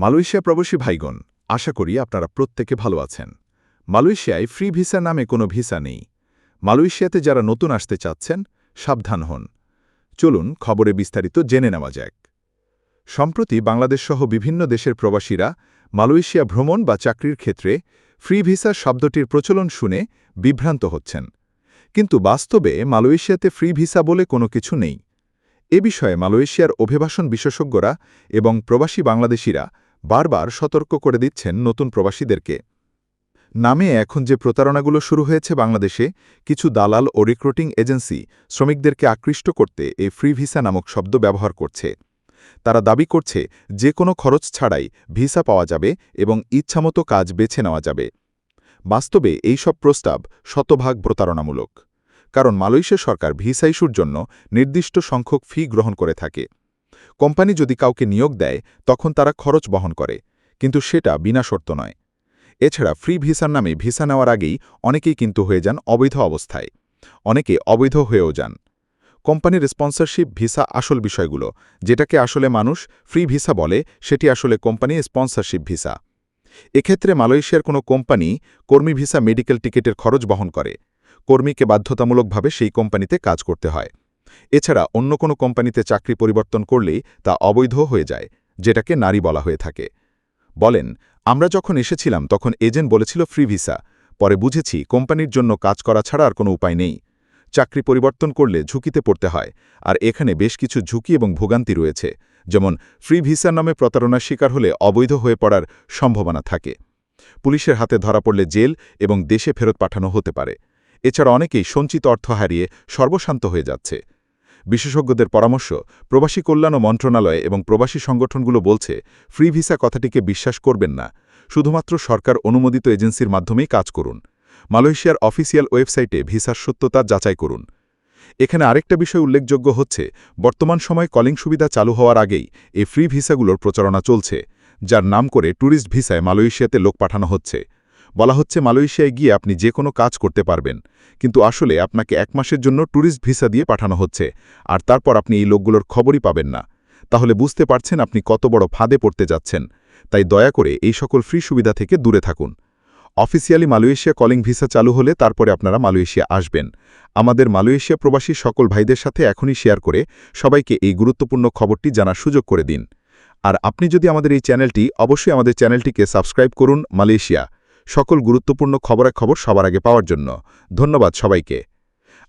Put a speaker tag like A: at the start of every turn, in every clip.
A: Malaysia প্রবাসী ভাইগণ, আশা করি আপনারা প্রত্যেকে ভালো আছেন। মালয়েশিয়ায় ফ্রি ভিসা নামে কোনো ভিসা নেই। মালয়েশিয়াতে যারা নতুন আসতে চাচ্ছেন, সাবধান হন। চলুন খবরে বিস্তারিত জেনে নেওয়া যাক। সম্প্রতি বাংলাদেশসহ বিভিন্ন দেশের প্রবাসীরা মালয়েশিয়া ভ্রমণ বা চাকরির ক্ষেত্রে ফ্রি ভিসা শব্দটির প্রচলন শুনে বিভ্রান্ত হচ্ছেন। কিন্তু বাস্তবে মালয়েশিয়াতে ফ্রি ভিসা বলে কোনো কিছু নেই। এ বিষয়ে মালয়েশিয়ার অভিবাসন বিশেষজ্ঞরা এবং প্রবাসী বাংলাদেশিরা বারবার সতর্ক করে দিচ্ছেন নতুন প্রবাসীদেরকে। নামে এখন যে প্রতারণাগুলো শুরু হয়েছে বাংলাদেশে, কিছু দালাল ও রিক্রুটিং এজেন্সি শ্রমিকদেরকে আকৃষ্ট করতে এই ফ্রি ভিসা নামক শব্দ ব্যবহার করছে। তারা দাবি করছে যে কোনো খরচ ছাড়াই ভিসা পাওয়া যাবে এবং ইচ্ছামতো কাজ বেছে নেওয়া যাবে। বাস্তবে এই সব প্রস্তাব শতভাগ প্রতারণামূলক। কারণ মালয়েশিয়া সরকার ভিসা ইস্যুর জন্য নির্দিষ্ট সংখ্যক ফি গ্রহণ করে থাকে। কোম্পানি যদি কাউকে নিয়োগ দেয় তখন তারা খরচ বহন করে, কিন্তু সেটা বিনা শর্ত নয়। এছাড়া ফ্রি ভিসার নামে ভিসা নেওয়ার আগেই অনেকেই কিন্তু হয়ে যান অবৈধ অবস্থায়। অনেকে অবৈধ হয়েও যান। কোম্পানির স্পন্সরশিপ ভিসা আসল বিষয়গুলো, যেটাকে আসলে মানুষ ফ্রি ভিসা বলে, সেটি আসলে কোম্পানি স্পন্সরশিপ ভিসা। এক্ষেত্রে মালয়েশিয়ার কোনো কোম্পানি কর্মী ভিসা মেডিকেল টিকিটের খরচ বহন করে। কর্মীকে বাধ্যতামূলকভাবে সেই কোম্পানিতে কাজ করতে হয়। এছাড়া অন্য কোনো কোম্পানিতে চাকরি পরিবর্তন করলেই তা অবৈধ হয়ে যায়, যেটাকে নারী বলা হয়ে থাকে। বলেন, আমরা যখন এসেছিলাম তখন এজেন্ট বলেছিল ফ্রি ভিসা, পরে বুঝেছি কোম্পানির জন্য কাজ করা ছাড়া আর কোনো উপায় নেই। চাকরি পরিবর্তন করলে ঝুঁকিতে পড়তে হয়, আর এখানে বেশ কিছু ঝুঁকি এবং ভোগান্তি রয়েছে, যেমন ফ্রি ভিসার নামে প্রতারণার শিকার হলে অবৈধ হয়ে পড়ার সম্ভাবনা থাকে। পুলিশের হাতে ধরা পড়লে জেল এবং দেশে ফেরত পাঠানো হতে পারে। এছাড়া অনেকেই সঞ্চিত অর্থ হারিয়ে সর্বশান্ত হয়ে যাচ্ছে। বিশেষজ্ঞদের পরামর্শ, প্রবাসী কল্যাণ মন্ত্রণালয় এবং প্রবাসী সংগঠনগুলো বলছে ফ্রি ভিসা কথাটিকে বিশ্বাস করবেন না। শুধুমাত্র সরকার অনুমোদিত এজেন্সির মাধ্যমেই কাজ করুন। মালয়েশিয়ার অফিসিয়াল ওয়েবসাইটে ভিসার সত্যতা যাচাই করুন। এখানে আরেকটা বিষয় উল্লেখযোগ্য হচ্ছে, বর্তমান সময়ে কলিং সুবিধা চালু হওয়ার আগেই এই ফ্রি ভিসাগুলোর প্রচারণা চলছে, যার নাম করে ট্যুরিস্ট ভিসায় মালয়েশিয়াতে লোক পাঠানো হচ্ছে। বলা হচ্ছে মালয়েশিয়ায় গিয়ে আপনি যে কোনো কাজ করতে পারবেন, কিন্তু আসলে আপনাকে 1 মাসের জন্য ট্যুরিস্ট ভিসা দিয়ে পাঠানো হচ্ছে, আর তারপর আপনি এই লোকগুলোর খবরই পাবেন না। তাহলে বুঝতে পারছেন আপনি কত বড় ফাঁদে পড়তে যাচ্ছেন। তাই দয়া করে এই সকল ফ্রি সুবিধা থেকে দূরে থাকুন। অফিসিয়ালি মালয়েশিয়া কলিং ভিসা চালু হলে তারপরে আপনারা মালয়েশিয়া আসবেন। আমাদের মালয়েশিয়া প্রবাসী সকল ভাইদের সাথে এখনই শেয়ার করে সবাইকে এই গুরুত্বপূর্ণ খবরটি জানার সুযোগ করে দিন। আর আপনি যদি আমাদের এই চ্যানেলটি, অবশ্যই আমাদের চ্যানেলটিকে সাবস্ক্রাইব করুন মালয়েশিয়া সকল গুরুত্বপূর্ণ খবরাখবর সবার আগে পাওয়ার জন্য। ধন্যবাদ সবাইকে।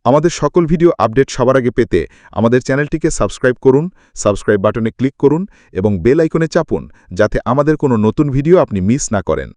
A: আমাদের সকল ভিডিও আপডেট সবার আগে পেতে আমাদের চ্যানেলটিকে সাবস্ক্রাইব করুন, সাবস্ক্রাইব বাটনে ক্লিক করুন এবং বেল আইকনে চাপুন, যাতে আমাদের কোনো নতুন ভিডিও আপনি মিস না করেন।